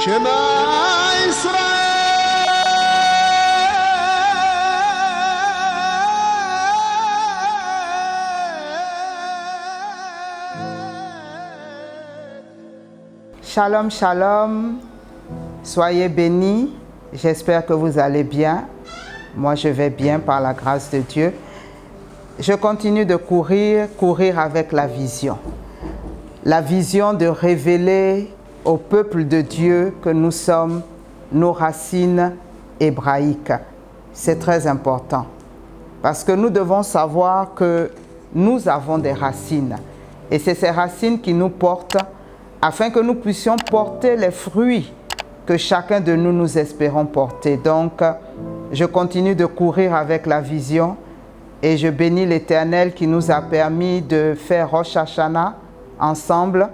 Shalom, shalom, soyez bénis, j'espère que vous allez bien. Moi je vais bien par la grâce de Dieu. Je continue de courir avec la vision de révéler au peuple de Dieu que nous sommes nos racines hébraïques. C'est très important parce que nous devons savoir que nous avons des racines et c'est ces racines qui nous portent afin que nous puissions porter les fruits que chacun de nous espérons porter. Donc, je continue de courir avec la vision et je bénis l'Éternel qui nous a permis de faire Rosh Hashanah ensemble.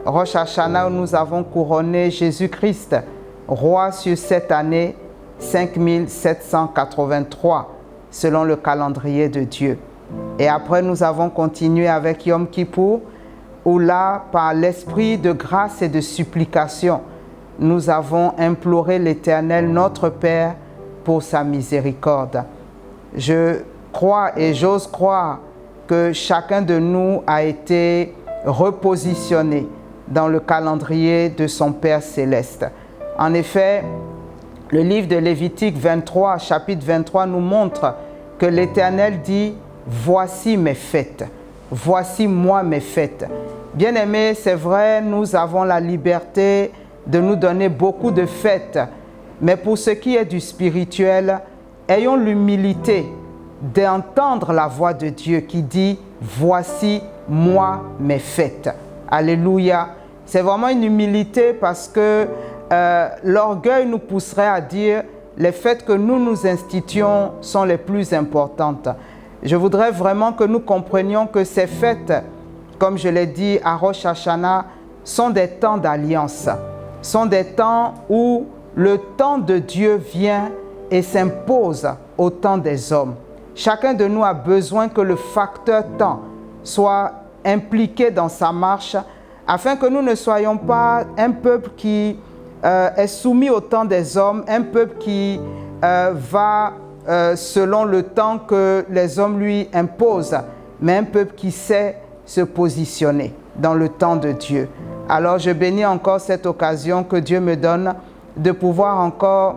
Rosh Hashanah où nous avons couronné Jésus-Christ, roi sur cette année 5783, selon le calendrier de Dieu. Et après, nous avons continué avec Yom Kippour, où là, par l'esprit de grâce et de supplication, nous avons imploré l'Éternel, notre Père, pour sa miséricorde. Je crois et j'ose croire que chacun de nous a été repositionné dans le calendrier de son Père céleste. En effet, le livre de Lévitique 23, chapitre 23, nous montre que l'Éternel dit « Voici mes fêtes, voici moi mes fêtes ». Bien-aimés, c'est vrai, nous avons la liberté de nous donner beaucoup de fêtes, mais pour ce qui est du spirituel, ayons l'humilité d'entendre la voix de Dieu qui dit « Voici moi mes fêtes ». Alléluia. C'est vraiment une humilité parce que l'orgueil nous pousserait à dire les fêtes que nous instituons sont les plus importantes. Je voudrais vraiment que nous comprenions que ces fêtes, comme je l'ai dit à Rosh Hashanah, sont des temps d'alliance, sont des temps où le temps de Dieu vient et s'impose au temps des hommes. Chacun de nous a besoin que le facteur temps soit impliqué dans sa marche afin que nous ne soyons pas un peuple qui est soumis au temps des hommes, un peuple qui va selon le temps que les hommes lui imposent, mais un peuple qui sait se positionner dans le temps de Dieu. Alors je bénis encore cette occasion que Dieu me donne de pouvoir encore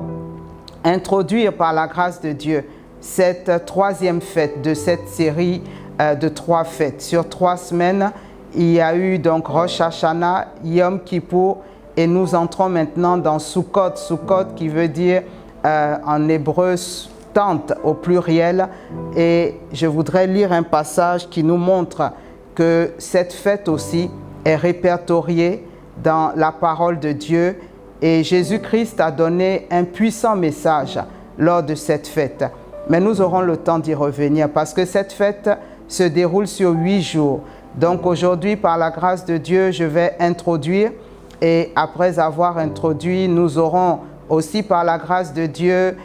introduire par la grâce de Dieu cette troisième fête de cette série de 3 fêtes. Sur 3 semaines, il y a eu donc Rosh Hashanah, Yom Kippour et nous entrons maintenant dans Sukkot. Sukkot qui veut dire en hébreu tente au pluriel, et je voudrais lire un passage qui nous montre que cette fête aussi est répertoriée dans la parole de Dieu et Jésus-Christ a donné un puissant message lors de cette fête. Mais nous aurons le temps d'y revenir parce que cette fête se déroule sur 8 jours. Donc aujourd'hui, par la grâce de Dieu, je vais introduire et après avoir introduit, nous aurons aussi par la grâce de Dieu,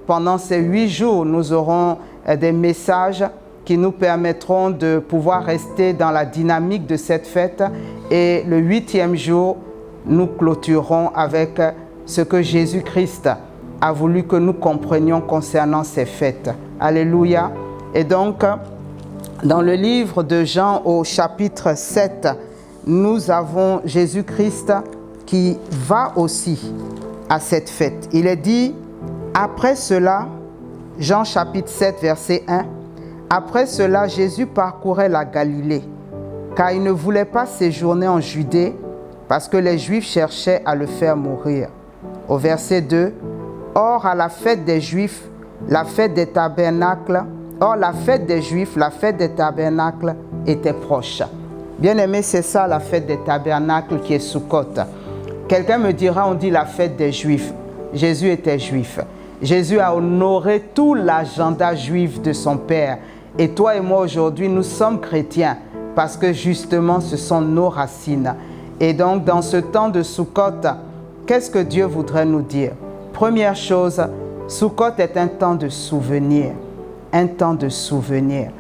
pendant ces 8 jours, nous aurons des messages qui nous permettront de pouvoir rester dans la dynamique de cette fête. Et le 8e jour, nous clôturerons avec ce que Jésus-Christ a voulu que nous comprenions concernant ces fêtes. Alléluia. Et donc, dans le livre de Jean au chapitre 7, nous avons Jésus-Christ qui va aussi à cette fête. Il est dit, après cela, Jean chapitre 7, verset 1, après cela, Jésus parcourait la Galilée, car il ne voulait pas séjourner en Judée, parce que les Juifs cherchaient à le faire mourir. Au verset 2, or à la fête des Juifs, la fête des tabernacles, la fête des Juifs, la fête des tabernacles était proche. Bien-aimé, c'est ça la fête des tabernacles qui est Sukkot. Quelqu'un me dira, on dit la fête des Juifs. Jésus était juif. Jésus a honoré tout l'agenda juif de son Père. Et toi et moi aujourd'hui, nous sommes chrétiens parce que justement, ce sont nos racines. Et donc, dans ce temps de Sukkot, qu'est-ce que Dieu voudrait nous dire? Première chose, Sukkot est un temps de souvenir. Un temps de souvenir.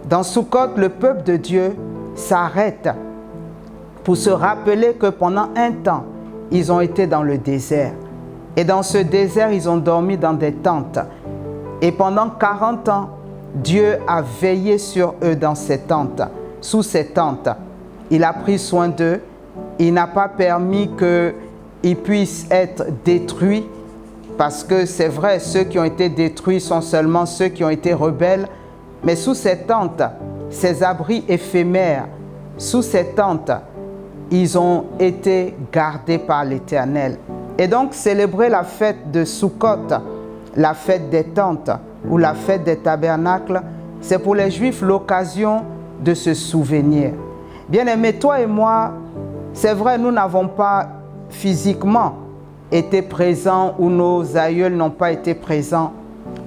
Dans Sukkot, le peuple de Dieu s'arrête pour se rappeler que pendant un temps, ils ont été dans le désert. Et dans ce désert, ils ont dormi dans des tentes. Et pendant 40 ans, Dieu a veillé sur eux dans ces tentes, sous ces tentes. Il a pris soin d'eux. Il n'a pas permis qu'ils puissent être détruits, parce que c'est vrai, ceux qui ont été détruits sont seulement ceux qui ont été rebelles. Mais sous ces tentes, ces abris éphémères, sous ces tentes, ils ont été gardés par l'Éternel. Et donc, célébrer la fête de Sukkot, la fête des tentes ou la fête des tabernacles, c'est pour les Juifs l'occasion de se souvenir. Bien-aimés, toi et moi, c'est vrai, nous n'avons pas physiquement été présents ou nos aïeuls n'ont pas été présents.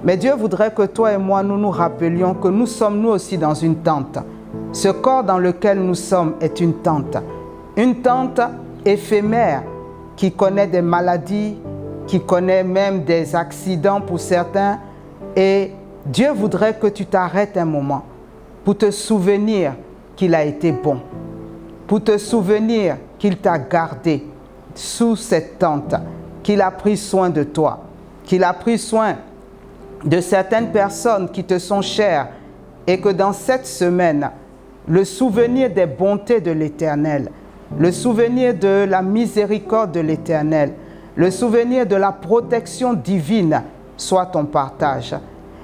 Mais Dieu voudrait que toi et moi, nous nous rappelions que nous sommes nous aussi dans une tente. Ce corps dans lequel nous sommes est une tente éphémère qui connaît des maladies, qui connaît même des accidents pour certains. Et Dieu voudrait que tu t'arrêtes un moment pour te souvenir qu'il a été bon, pour te souvenir qu'il t'a gardé sous cette tente, qu'il a pris soin de toi, qu'il a pris soin de certaines personnes qui te sont chères, et que dans cette semaine, le souvenir des bontés de l'Éternel, le souvenir de la miséricorde de l'Éternel, le souvenir de la protection divine soit ton partage.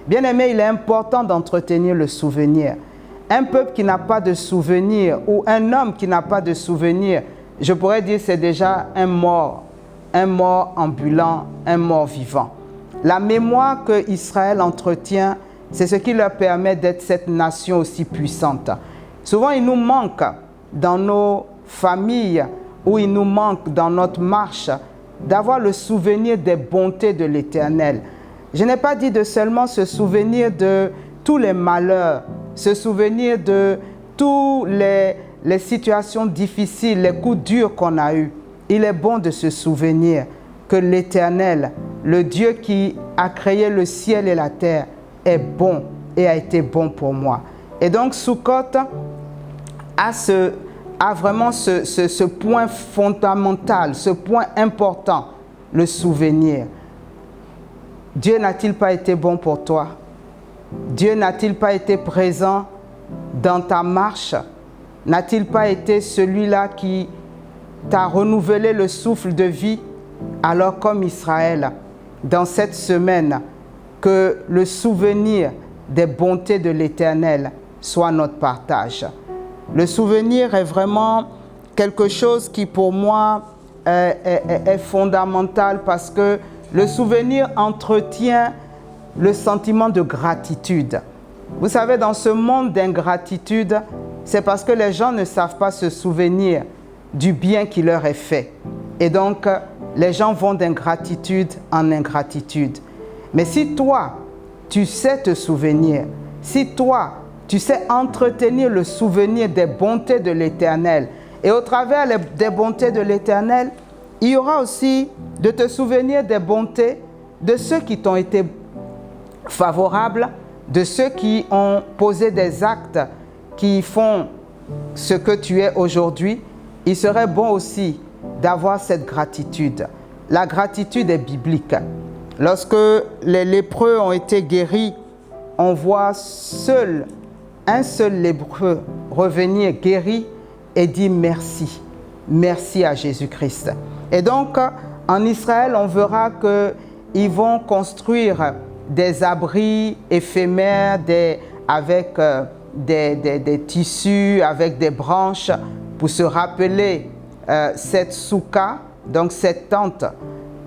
Bien-aimé, il est important d'entretenir le souvenir. Un peuple qui n'a pas de souvenir, ou un homme qui n'a pas de souvenir, je pourrais dire c'est déjà un mort ambulant, un mort vivant. La mémoire que Israël entretient, c'est ce qui leur permet d'être cette nation aussi puissante. Souvent, il nous manque dans nos familles, ou il nous manque dans notre marche, d'avoir le souvenir des bontés de l'Éternel. Je n'ai pas dit de seulement se souvenir de tous les malheurs, se souvenir de toutes les situations difficiles, les coups durs qu'on a eus. Il est bon de se souvenir que l'Éternel, le Dieu qui a créé le ciel et la terre, est bon et a été bon pour moi. Et donc, Sukkot a vraiment ce point fondamental, ce point important, le souvenir. Dieu n'a-t-il pas été bon pour toi? Dieu n'a-t-il pas été présent dans ta marche? N'a-t-il pas été celui-là qui t'a renouvelé le souffle de vie? Alors comme Israël, dans cette semaine, que le souvenir des bontés de l'Éternel soit notre partage. Le souvenir est vraiment quelque chose qui pour moi est fondamental, parce que le souvenir entretient le sentiment de gratitude. Vous savez, dans ce monde d'ingratitude, c'est parce que les gens ne savent pas se souvenir du bien qui leur est fait. Et donc, les gens vont d'ingratitude en ingratitude. Mais si toi, tu sais te souvenir, si toi, tu sais entretenir le souvenir des bontés de l'Éternel, et au travers des bontés de l'Éternel, il y aura aussi de te souvenir des bontés de ceux qui t'ont été favorables, de ceux qui ont posé des actes qui font ce que tu es aujourd'hui. Il serait bon aussi d'avoir cette gratitude. La gratitude est biblique. Lorsque les lépreux ont été guéris, on voit un seul lépreux revenir guéri et dire merci. Merci à Jésus-Christ. Et donc, en Israël, on verra qu'ils vont construire des abris éphémères avec des tissus, avec des branches, pour se rappeler cette souka, donc cette tente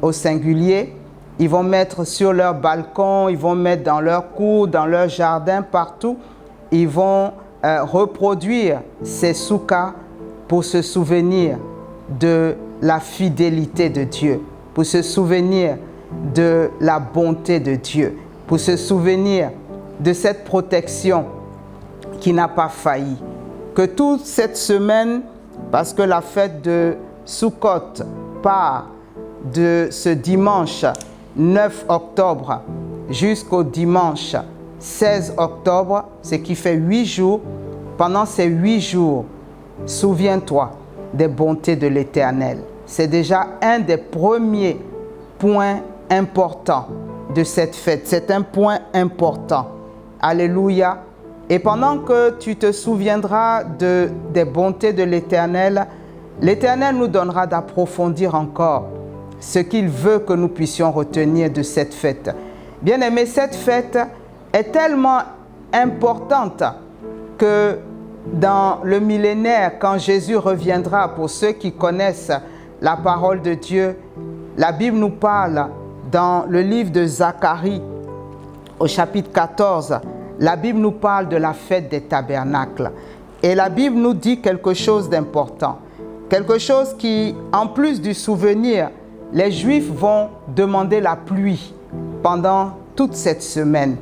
au singulier. Ils vont mettre sur leur balcon, ils vont mettre dans leur cour, dans leur jardin, partout. Ils vont reproduire ces soukas pour se souvenir de la fidélité de Dieu, pour se souvenir de la bonté de Dieu, pour se souvenir de cette protection qui n'a pas failli. Que toute cette semaine, parce que la fête de Sukkot part de ce dimanche 9 octobre jusqu'au dimanche 16 octobre, ce qui fait 8 jours, pendant ces 8 jours, souviens-toi des bontés de l'Éternel. c'est déjà un des premiers points importants de cette fête. C'est un point important. Alléluia. Et pendant que tu te souviendras des bontés de l'Éternel, l'Éternel nous donnera d'approfondir encore ce qu'il veut que nous puissions retenir de cette fête. Bien-aimés, cette fête est tellement importante que dans le millénaire, quand Jésus reviendra, pour ceux qui connaissent la parole de Dieu, la Bible nous parle dans le livre de Zacharie, au chapitre 14, la Bible nous parle de la fête des tabernacles. Et la Bible nous dit quelque chose d'important. Quelque chose qui, en plus du souvenir, les Juifs vont demander la pluie pendant toute cette semaine.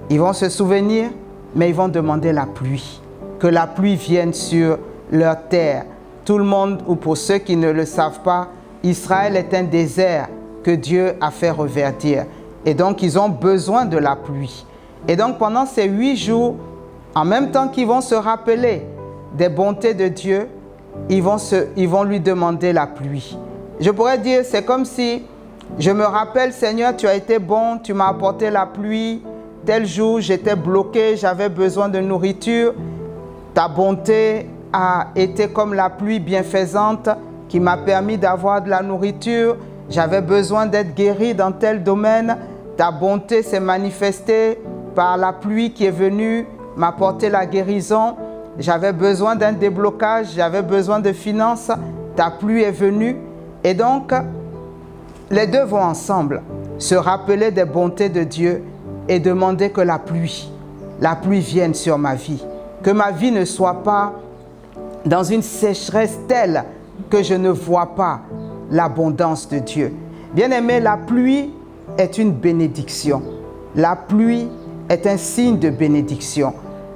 Ils vont se souvenir, mais ils vont demander la pluie. Que la pluie vienne sur leur terre. Tout le monde, ou pour ceux qui ne le savent pas, Israël est un désert que Dieu a fait reverdir. Et donc, ils ont besoin de la pluie. Et donc, pendant ces 8 jours, en même temps qu'ils vont se rappeler des bontés de Dieu, ils vont lui demander la pluie. Je pourrais dire, c'est comme si je me rappelle, Seigneur, tu as été bon, tu m'as apporté la pluie. Tel jour, j'étais bloqué, j'avais besoin de nourriture. Ta bonté a été comme la pluie bienfaisante qui m'a permis d'avoir de la nourriture. J'avais besoin d'être guéri dans tel domaine. Ta bonté s'est manifestée par la pluie qui est venue m'apporter la guérison. J'avais besoin d'un déblocage, j'avais besoin de finances. Ta pluie est venue. Et donc, les deux vont ensemble se rappeler des bontés de Dieu et demander que la pluie vienne sur ma vie. Que ma vie ne soit pas dans une sécheresse telle que je ne vois pas l'abondance de Dieu. Bien-aimé, la pluie est une bénédiction. La pluie est un signe de bénédiction.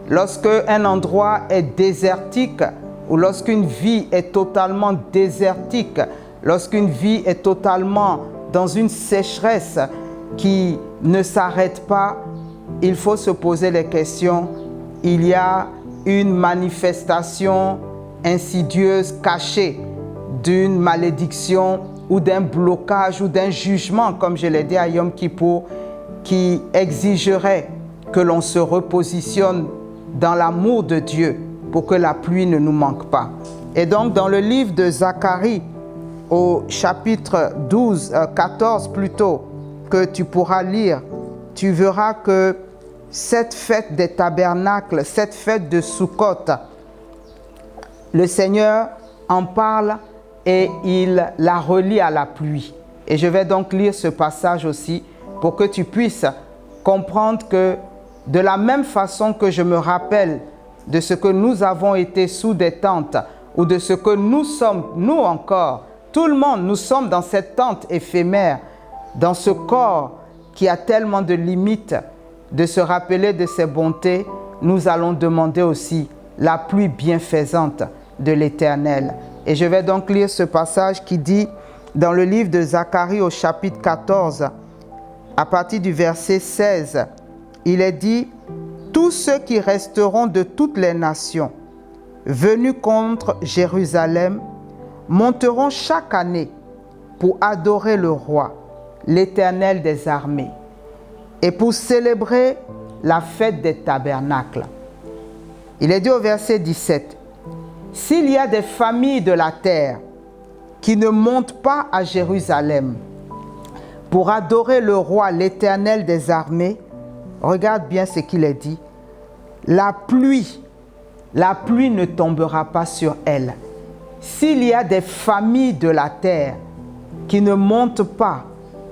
Lorsque un endroit est désertique ou lorsqu'une vie est totalement désertique, lorsqu'une vie est totalement dans une sécheresse qui ne s'arrête pas, il faut se poser les questions. Il y a une manifestation insidieuse, cachée, d'une malédiction ou d'un blocage ou d'un jugement, comme je l'ai dit à Yom Kippour, qui exigerait que l'on se repositionne dans l'amour de Dieu pour que la pluie ne nous manque pas. Et donc, dans le livre de Zacharie, au chapitre 14 plutôt, que tu pourras lire, tu verras que cette fête des tabernacles, cette fête de Sukkot, le Seigneur en parle et il la relie à la pluie. Et je vais donc lire ce passage aussi pour que tu puisses comprendre que de la même façon que je me rappelle de ce que nous avons été sous des tentes ou de ce que nous sommes, nous encore, tout le monde, nous sommes dans cette tente éphémère, dans ce corps qui a tellement de limites, de se rappeler de ses bontés, nous allons demander aussi la pluie bienfaisante de l'Éternel. Et je vais donc lire ce passage qui dit dans le livre de Zacharie au chapitre 14, à partir du verset 16, il est dit « Tous ceux qui resteront de toutes les nations venus contre Jérusalem monteront chaque année pour adorer le roi, l'Éternel des armées, et pour célébrer la fête des tabernacles. » Il est dit au verset 17, « S'il y a des familles de la terre qui ne montent pas à Jérusalem pour adorer le roi, l'Éternel des armées, regarde bien ce qu'il est dit, la pluie ne tombera pas sur elle. S'il y a des familles de la terre qui ne montent pas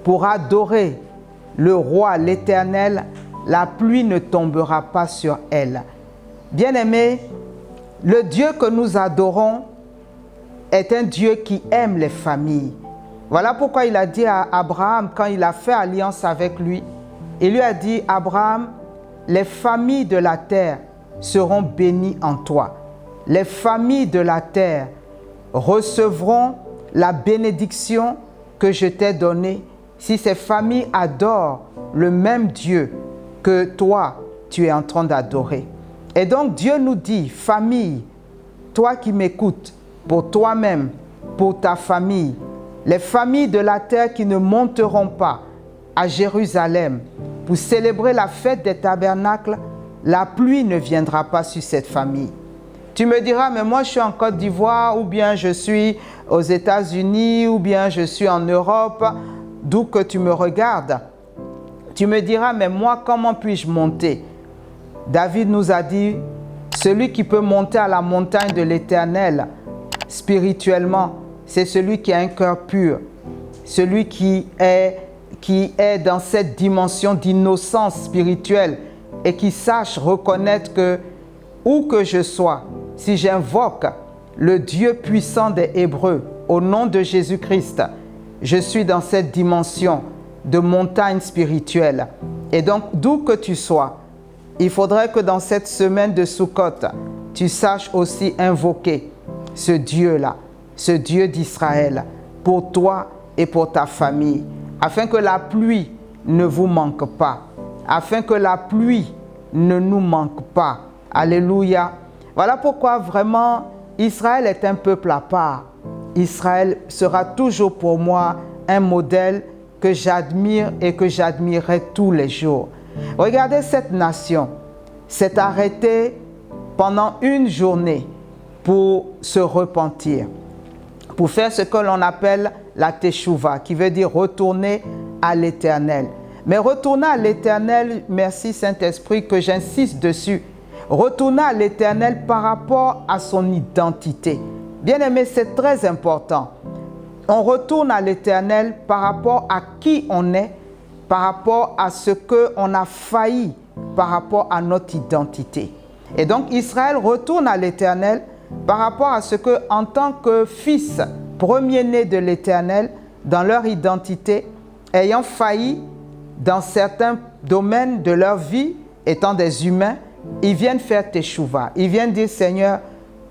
pour adorer le roi, l'Éternel, la pluie ne tombera pas sur elle. » Bien-aimés, le Dieu que nous adorons est un Dieu qui aime les familles. Voilà pourquoi il a dit à Abraham, quand il a fait alliance avec lui, il lui a dit, Abraham, les familles de la terre seront bénies en toi. Les familles de la terre recevront la bénédiction que je t'ai donnée si ces familles adorent le même Dieu que toi, tu es en train d'adorer. Et donc Dieu nous dit, famille, toi qui m'écoutes, pour toi-même, pour ta famille. Les familles de la terre qui ne monteront pas à Jérusalem pour célébrer la fête des tabernacles, la pluie ne viendra pas sur cette famille. Tu me diras, mais moi je suis en Côte d'Ivoire, ou bien je suis aux États-Unis, ou bien je suis en Europe, d'où que tu me regardes. Tu me diras, mais moi comment puis-je monter? David nous a dit, celui qui peut monter à la montagne de l'Éternel spirituellement, c'est celui qui a un cœur pur, celui qui est dans cette dimension d'innocence spirituelle et qui sache reconnaître que, où que je sois, si j'invoque le Dieu puissant des Hébreux au nom de Jésus-Christ, je suis dans cette dimension de montagne spirituelle. Et donc, d'où que tu sois, il faudrait que dans cette semaine de Sukkot, tu saches aussi invoquer ce Dieu-là, ce Dieu d'Israël, pour toi et pour ta famille, afin que la pluie ne vous manque pas, afin que la pluie ne nous manque pas. Alléluia. Voilà pourquoi vraiment Israël est un peuple à part. Israël sera toujours pour moi un modèle que j'admire et que j'admirerai tous les jours. Regardez cette nation, s'est arrêtée pendant une journée pour se repentir, pour faire ce que l'on appelle la Teshuvah, qui veut dire retourner à l'Éternel. Mais retourner à l'Éternel, merci Saint-Esprit que j'insiste dessus, retourner à l'Éternel par rapport à son identité. Bien-aimé, c'est très important. On retourne à l'Éternel par rapport à qui on est, par rapport à ce qu'on a failli, par rapport à notre identité. Et donc Israël retourne à l'Éternel par rapport à ce que, en tant que fils premier-né de l'Éternel, dans leur identité, ayant failli dans certains domaines de leur vie, étant des humains, ils viennent faire Teshuvah. Ils viennent dire, Seigneur,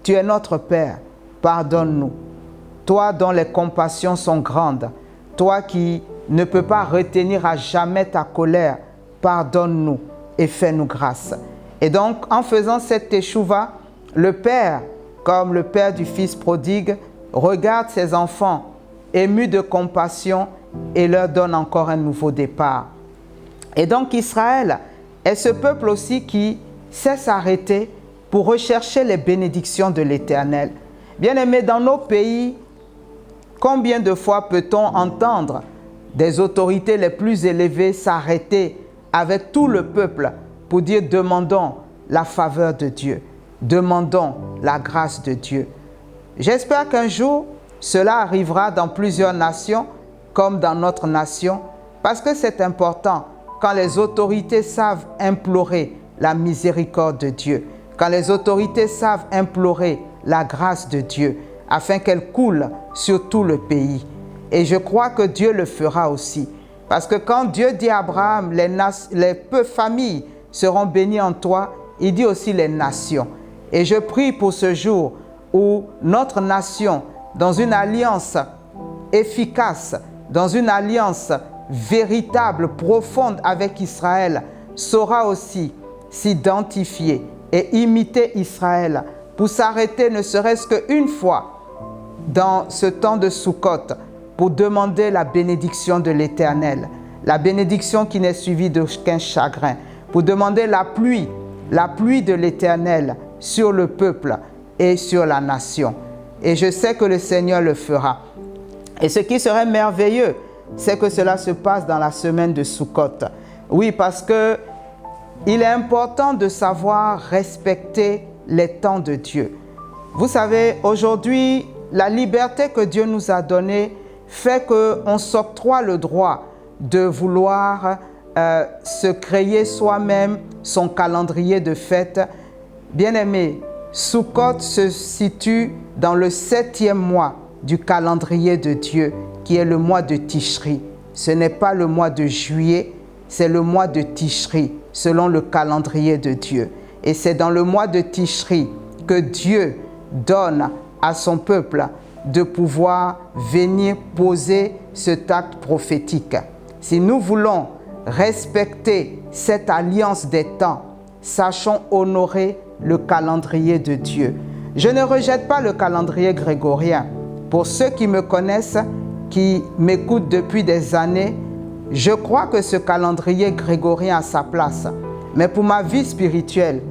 tu es notre Père, pardonne-nous. Toi dont les compassions sont grandes, toi qui ne peux pas retenir à jamais ta colère, pardonne-nous et fais-nous grâce. Et donc, en faisant cette Teshuvah, le Père, comme le Père du Fils prodigue, regarde ses enfants émus de compassion et leur donne encore un nouveau départ. Et donc, Israël est ce peuple aussi qui sait s'arrêter pour rechercher les bénédictions de l'Éternel. Bien-aimés, dans nos pays, combien de fois peut-on entendre des autorités les plus élevées s'arrêter avec tout le peuple pour dire « demandons la faveur de Dieu, demandons la grâce de Dieu ». J'espère qu'un jour, cela arrivera dans plusieurs nations comme dans notre nation, parce que c'est important quand les autorités savent implorer la miséricorde de Dieu, quand les autorités savent implorer la grâce de Dieu, afin qu'elle coule sur tout le pays. Et je crois que Dieu le fera aussi. Parce que quand Dieu dit à Abraham, les familles seront bénies en toi, il dit aussi les nations. Et je prie pour ce jour où notre nation, dans une alliance efficace, dans une alliance véritable, profonde avec Israël, saura aussi s'identifier et imiter Israël pour s'arrêter ne serait-ce qu'une fois dans ce temps de Sukkot pour demander la bénédiction de l'Éternel, la bénédiction qui n'est suivie d'aucun chagrin, pour demander la pluie de l'Éternel sur le peuple et sur la nation. Et je sais que le Seigneur le fera. Et ce qui serait merveilleux, c'est que cela se passe dans la semaine de Sukkot. Oui, parce que il est important de savoir respecter les temps de Dieu. Vous savez, aujourd'hui, la liberté que Dieu nous a donnée fait qu'on s'octroie le droit de vouloir se créer soi-même son calendrier de fête. Bien-aimé, Sukkot se situe dans le 7e mois du calendrier de Dieu, qui est le mois de Tishri. Ce n'est pas le mois de juillet, c'est le mois de Tishri, selon le calendrier de Dieu. Et c'est dans le mois de Tishri que Dieu donne à son peuple de pouvoir venir poser cet acte prophétique. Si nous voulons respecter cette alliance des temps, sachons honorer le calendrier de Dieu. Je ne rejette pas le calendrier grégorien. Pour ceux qui me connaissent, qui m'écoutent depuis des années, je crois que ce calendrier grégorien a sa place. Mais pour ma vie spirituelle,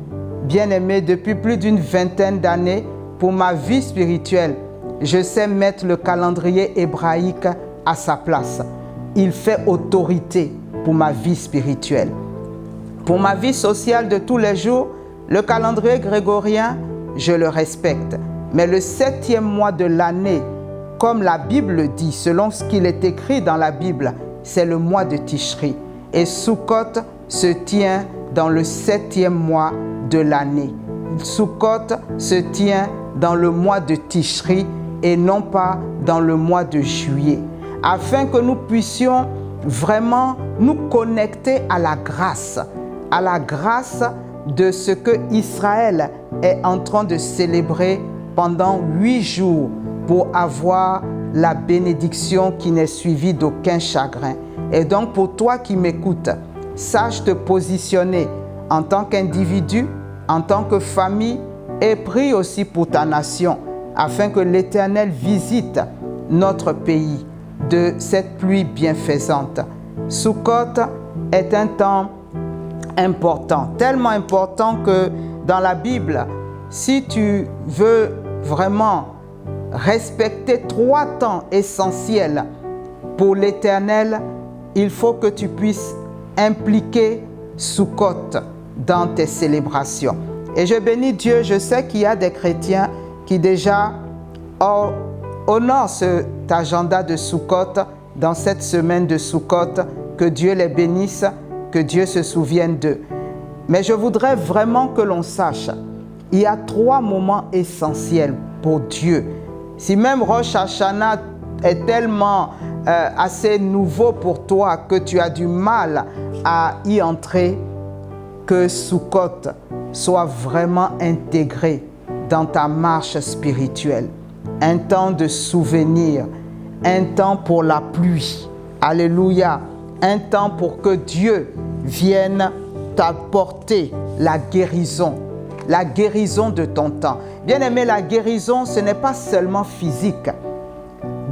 bien-aimé, depuis plus d'une vingtaine d'années, pour ma vie spirituelle, je sais mettre le calendrier hébraïque à sa place. Il fait autorité pour ma vie spirituelle. Pour ma vie sociale de tous les jours, le calendrier grégorien, je le respecte. Mais le 7e mois de l'année, comme la Bible dit, selon ce qu'il est écrit dans la Bible, c'est le mois de Tishri. Et Sukkot se tient dans le 7e mois de l'année. Sukkot se tient dans le mois de Tishri et non pas dans le mois de juillet. Afin que nous puissions vraiment nous connecter à la grâce de ce que Israël est en train de célébrer pendant 8 jours pour avoir la bénédiction qui n'est suivie d'aucun chagrin. Et donc pour toi qui m'écoutes, sache te positionner en tant qu'individu, en tant que famille et prie aussi pour ta nation afin que l'Éternel visite notre pays de cette pluie bienfaisante. Sukkot est un temps important, tellement important que dans la Bible, si tu veux vraiment respecter 3 temps essentiels pour l'Éternel, il faut que tu puisses impliquer Sukkot dans tes célébrations. Et je bénis Dieu, je sais qu'il y a des chrétiens qui déjà honorent cet agenda de Sukkot dans cette semaine de Sukkot. Que Dieu les bénisse, que Dieu se souvienne d'eux. Mais je voudrais vraiment que l'on sache, il y a 3 moments essentiels pour Dieu. Si même Rosh Hashanah est tellement assez nouveau pour toi que tu as du mal à y entrer, que Sukkot soit vraiment intégré dans ta marche spirituelle. Un temps de souvenir, un temps pour la pluie. Alléluia. Un temps pour que Dieu vienne t'apporter la guérison de ton temps. Bien-aimé, la guérison, ce n'est pas seulement physique.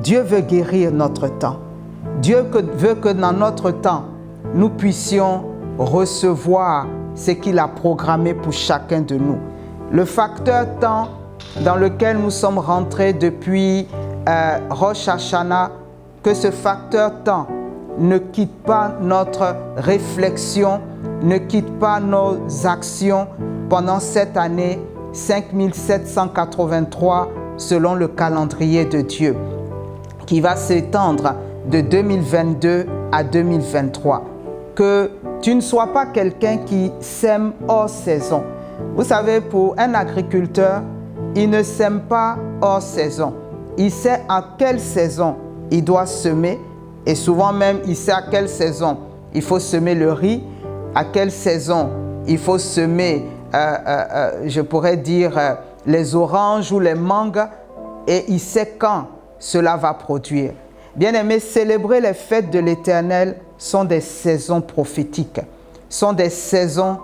Dieu veut guérir notre temps. Dieu veut que dans notre temps, nous puissions recevoir ce qu'il a programmé pour chacun de nous. Le facteur temps dans lequel nous sommes rentrés depuis Rosh Hashanah, que ce facteur temps ne quitte pas notre réflexion, ne quitte pas nos actions pendant cette année 5783 selon le calendrier de Dieu, qui va s'étendre de 2022 à 2023. Que tu ne sois pas quelqu'un qui sème hors saison. Vous savez, pour un agriculteur, il ne sème pas hors saison. Il sait à quelle saison il doit semer et souvent même il sait à quelle saison il faut semer le riz, à quelle saison il faut semer, je pourrais dire, les oranges ou les mangues et il sait quand cela va produire. Bien-aimés, célébrer les fêtes de l'Éternel sont des saisons prophétiques, sont des saisons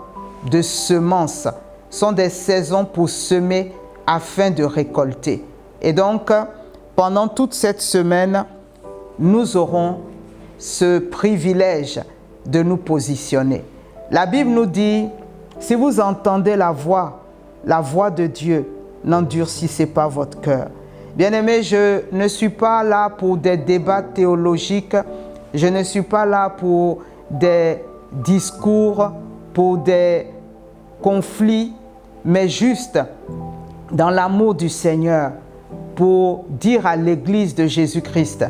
de semences, sont des saisons pour semer afin de récolter. Et donc, pendant toute cette semaine, nous aurons ce privilège de nous positionner. La Bible nous dit, si vous entendez la voix de Dieu, n'endurcissez pas votre cœur. Bien-aimés, je ne suis pas là pour des débats théologiques, je ne suis pas là pour des discours, pour des conflits, mais juste dans l'amour du Seigneur, pour dire à l'Église de Jésus-Christ,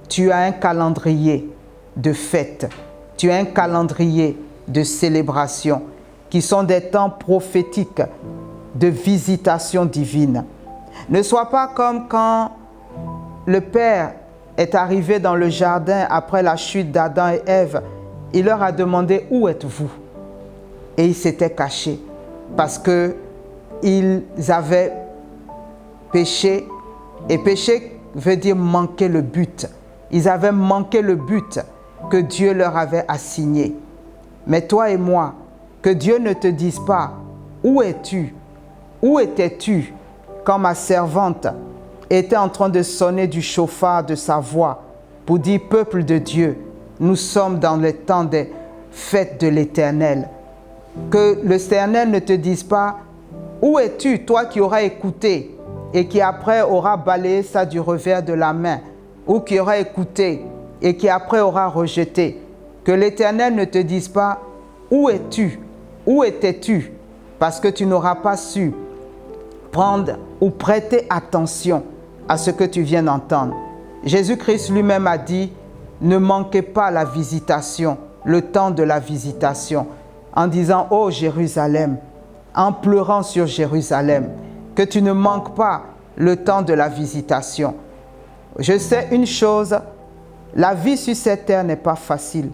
tu as un calendrier de fêtes, tu as un calendrier de célébrations qui sont des temps prophétiques de visitation divine. Ne sois pas comme quand le Père est arrivé dans le jardin après la chute d'Adam et Ève. Il leur a demandé « Où êtes-vous » et ils s'étaient cachés parce qu'ils avaient péché. Et péché veut dire manquer le but. Ils avaient manqué le but que Dieu leur avait assigné. Mais toi et moi, que Dieu ne te dise pas « Où es-tu? Où étais-tu quand ma servante était en train de sonner du chauffard de sa voix pour dire, peuple de Dieu, nous sommes dans le temps des fêtes de l'Éternel. Que l'Éternel ne te dise pas, où es-tu, toi qui auras écouté et qui après aura balayé ça du revers de la main, ou qui aura écouté et qui après aura rejeté. Que l'Éternel ne te dise pas, où es-tu, où étais-tu, parce que tu n'auras pas su prendre ou prêter attention à ce que tu viens d'entendre. Jésus-Christ lui-même a dit, ne manquez pas la visitation, le temps de la visitation, en disant, ô Jérusalem, en pleurant sur Jérusalem, que tu ne manques pas le temps de la visitation. Je sais une chose, la vie sur cette terre n'est pas facile.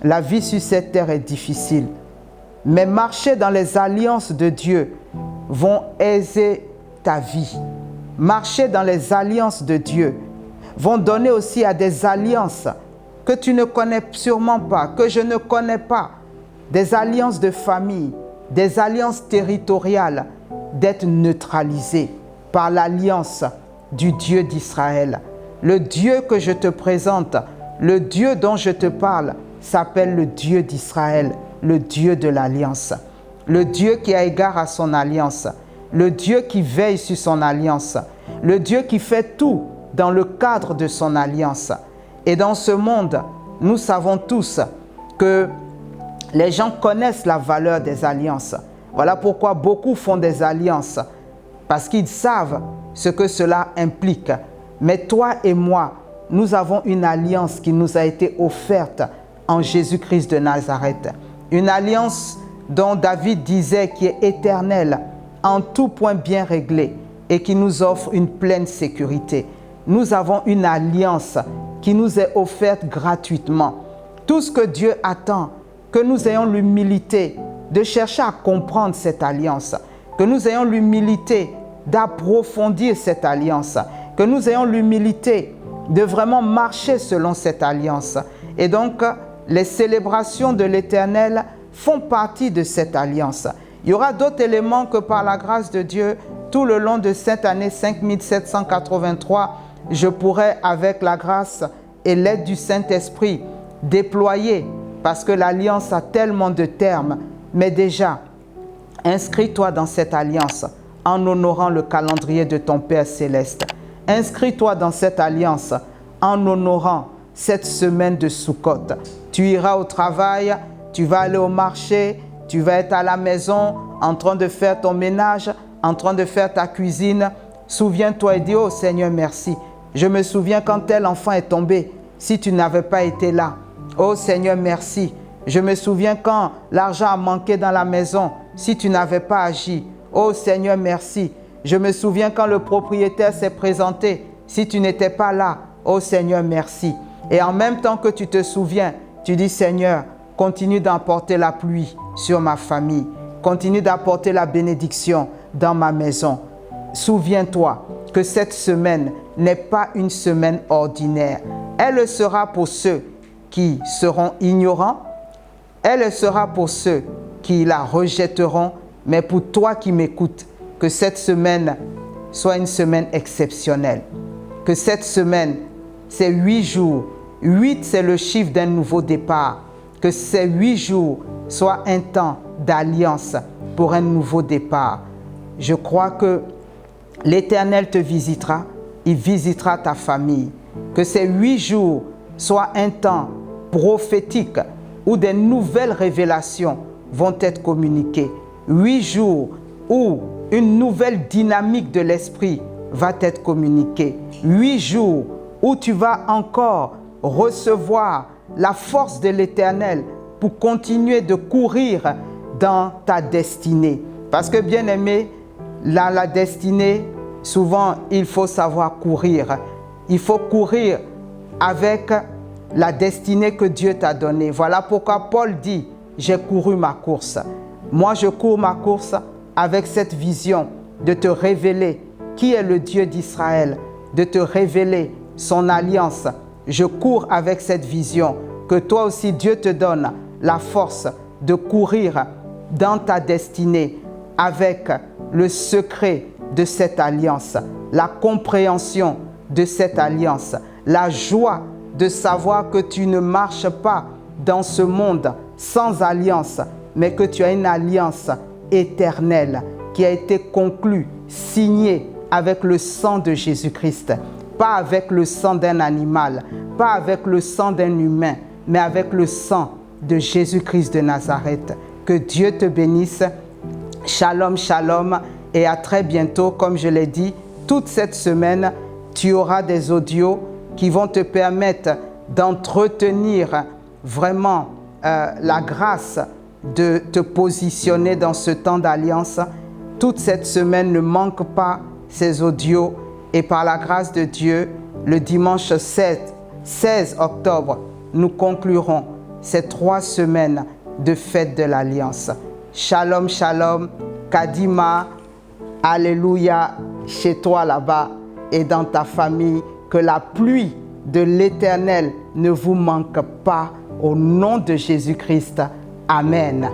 La vie sur cette terre est difficile. Mais marcher dans les alliances de Dieu vont aiser ta vie. Marcher dans les alliances de Dieu vont donner aussi à des alliances que tu ne connais sûrement pas, que je ne connais pas, des alliances de famille, des alliances territoriales, d'être neutralisées par l'alliance du Dieu d'Israël. Le Dieu que je te présente, le Dieu dont je te parle, s'appelle le Dieu d'Israël, le Dieu de l'alliance, le Dieu qui a égard à son alliance, le Dieu qui veille sur son alliance, le Dieu qui fait tout dans le cadre de son alliance. Et dans ce monde, nous savons tous que les gens connaissent la valeur des alliances. Voilà pourquoi beaucoup font des alliances, parce qu'ils savent ce que cela implique. Mais toi et moi, nous avons une alliance qui nous a été offerte en Jésus-Christ de Nazareth. Une alliance dont David disait qui est éternelle, en tout point bien réglée et qui nous offre une pleine sécurité. Nous avons une alliance qui nous est offerte gratuitement. Tout ce que Dieu attend, que nous ayons l'humilité de chercher à comprendre cette alliance, que nous ayons l'humilité d'approfondir cette alliance, que nous ayons l'humilité de vraiment marcher selon cette alliance. Et donc, les célébrations de l'Éternel font partie de cette alliance. Il y aura d'autres éléments que par la grâce de Dieu, tout le long de cette année 5783, je pourrais, avec la grâce et l'aide du Saint-Esprit, déployer, parce que l'alliance a tellement de termes. Mais déjà, inscris-toi dans cette alliance en honorant le calendrier de ton Père Céleste. Inscris-toi dans cette alliance en honorant cette semaine de Sukkot. Tu iras au travail, tu vas aller au marché, tu vas être à la maison en train de faire ton ménage, en train de faire ta cuisine. Souviens-toi et dis, oh Seigneur, merci. Je me souviens quand tel enfant est tombé, si tu n'avais pas été là. Oh Seigneur, merci. Je me souviens quand l'argent a manqué dans la maison, si tu n'avais pas agi. Oh Seigneur, merci. Je me souviens quand le propriétaire s'est présenté, si tu n'étais pas là. Oh Seigneur, merci. Et en même temps que tu te souviens, tu dis, Seigneur, continue d'apporter la pluie sur ma famille. Continue d'apporter la bénédiction dans ma maison. Souviens-toi que cette semaine n'est pas une semaine ordinaire. Elle sera pour ceux qui seront ignorants. Elle sera pour ceux qui la rejetteront. Mais pour toi qui m'écoutes, que cette semaine soit une semaine exceptionnelle. Que cette semaine, ces 8 jours, 8 c'est le chiffre d'un nouveau départ. Que ces 8 jours soient un temps d'alliance pour un nouveau départ. Je crois que l'Éternel te visitera, il visitera ta famille. Que ces 8 jours soient un temps prophétique où des nouvelles révélations vont être communiquées. 8 jours où une nouvelle dynamique de l'esprit va être communiquée. 8 jours où tu vas encore recevoir la force de l'Éternel pour continuer de courir dans ta destinée. Parce que bien aimé, la destinée, souvent il faut savoir courir. Il faut courir avec la destinée que Dieu t'a donnée. Voilà pourquoi Paul dit, j'ai couru ma course. Moi je cours ma course avec cette vision de te révéler qui est le Dieu d'Israël, de te révéler son alliance. Je cours avec cette vision que toi aussi Dieu te donne la force de courir dans ta destinée avec le secret de cette alliance, la compréhension de cette alliance, la joie de savoir que tu ne marches pas dans ce monde sans alliance, mais que tu as une alliance éternelle qui a été conclue, signée avec le sang de Jésus-Christ, pas avec le sang d'un animal, pas avec le sang d'un humain, mais avec le sang de Jésus-Christ de Nazareth. Que Dieu te bénisse. Shalom, shalom, et à très bientôt. Comme je l'ai dit, toute cette semaine, tu auras des audios qui vont te permettre d'entretenir vraiment la grâce de te positionner dans ce temps d'alliance. Toute cette semaine, ne manque pas ces audios, et par la grâce de Dieu, le dimanche 16 octobre, nous conclurons ces 3 semaines de fête de l'Alliance. Shalom, shalom, Kadima, alléluia, chez toi là-bas et dans ta famille, que la pluie de l'Éternel ne vous manque pas au nom de Jésus-Christ. Amen.